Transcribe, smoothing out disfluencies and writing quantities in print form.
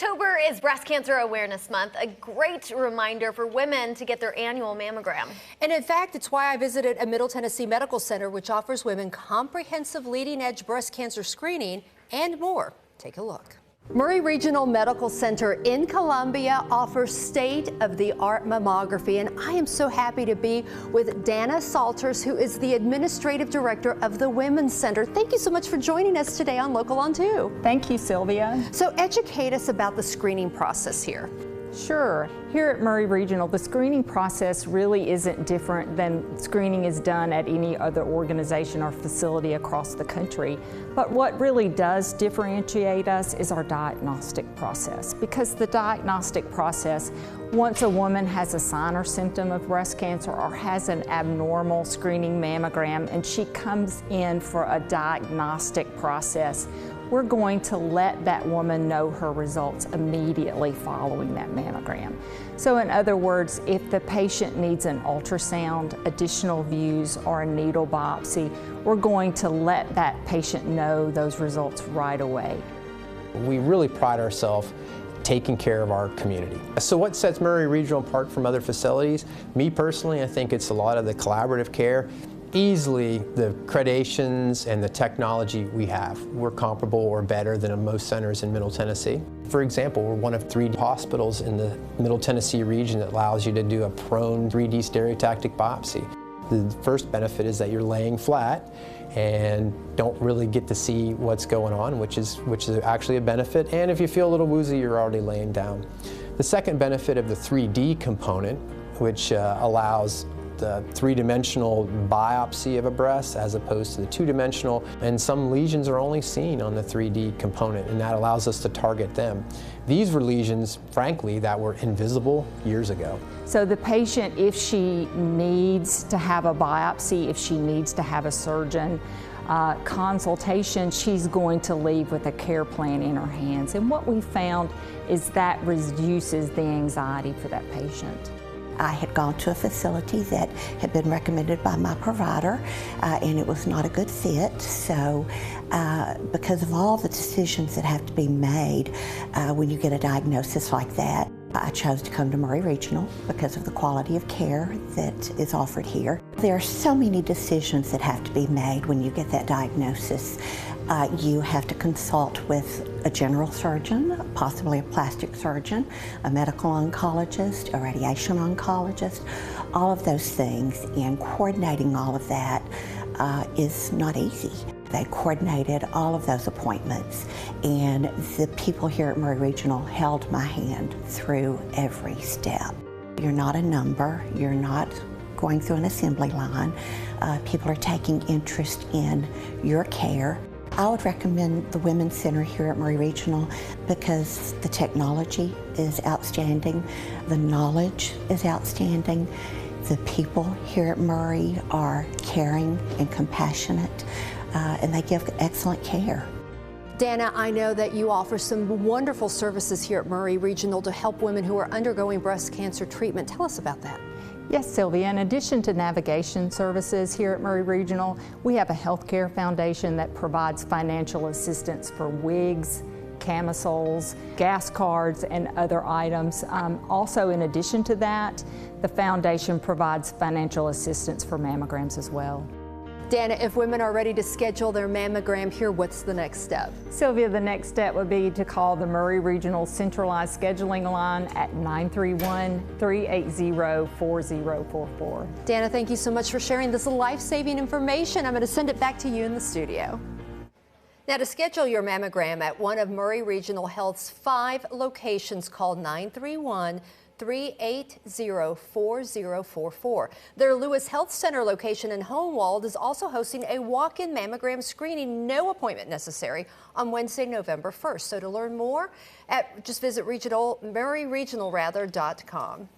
October is Breast Cancer Awareness Month, a great reminder for women to get their annual mammogram. And in fact, it's why I visited a Middle Tennessee medical center which offers women comprehensive leading-edge breast cancer screening and more. Take a look. Maury Regional Medical Center in Columbia offers state-of-the-art mammography, and I am so happy to be with Dana Salters, who is the Administrative Director of the Women's Center. Thank you so much for joining us today on Local on 2. Thank you, Sylvia. So educate us about the screening process here. Sure. Here at Maury Regional, the screening process really isn't different than screening is done at any other organization or facility across the country. But what really does differentiate us is our diagnostic process, because the diagnostic process, once a woman has a sign or symptom of breast cancer or has an abnormal screening mammogram and she comes in for a diagnostic process, we're going to let that woman know her results immediately following that mammogram. So in other words, if the patient needs an ultrasound, additional views, or a needle biopsy, we're going to let that patient know those results right away. We really pride ourselves taking care of our community. So what sets Maury Regional apart from other facilities? Me personally, I think it's a lot of the collaborative care. Easily the accreditations and the technology we have. We're comparable or better than most centers in Middle Tennessee. For example, we're one of 3 hospitals in the Middle Tennessee region that allows you to do a prone 3D stereotactic biopsy. The first benefit is that you're laying flat and don't really get to see what's going on, which is actually a benefit. And if you feel a little woozy, you're already laying down. The second benefit of the 3D component, which allows the 3-dimensional biopsy of a breast as opposed to the 2-dimensional, and some lesions are only seen on the 3D component, and that allows us to target them. These were lesions, frankly, that were invisible years ago. So the patient, if she needs to have a biopsy, if she needs to have a surgeon consultation, she's going to leave with a care plan in her hands. And what we found is that reduces the anxiety for that patient. I had gone to a facility that had been recommended by my provider, and it was not a good fit. So because of all the decisions that have to be made when you get a diagnosis like that, I chose to come to Maury Regional because of the quality of care that is offered here. There are so many decisions that have to be made when you get that diagnosis. You have to consult with a general surgeon, possibly a plastic surgeon, a medical oncologist, a radiation oncologist, all of those things, and coordinating all of that is not easy. They coordinated all of those appointments, and the people here at Maury Regional held my hand through every step. You're not a number, you're not going through an assembly line. People are taking interest in your care. I would recommend the Women's Center here at Maury Regional because the technology is outstanding, the knowledge is outstanding, the people here at Maury are caring and compassionate, and they give excellent care. Dana, I know that you offer some wonderful services here at Maury Regional to help women who are undergoing breast cancer treatment. Tell us about that. Yes, Sylvia. In addition to navigation services here at Maury Regional, we have a healthcare foundation that provides financial assistance for wigs, camisoles, gas cards, and other items. Also, in addition to that, the foundation provides financial assistance for mammograms as well. Dana, if women are ready to schedule their mammogram here, what's the next step? Sylvia, the next step would be to call the Maury Regional Centralized Scheduling Line at 931-380-4044. Dana, thank you so much for sharing this life-saving information. I'm going to send it back to you in the studio. Now, to schedule your mammogram at one of Maury Regional Health's 5 locations, call 931-380-4044. Their Lewis Health Center location in Homewald is also hosting a walk-in mammogram screening, no appointment necessary, on Wednesday, November 1st. So to learn more, just visit MauryRegional.com.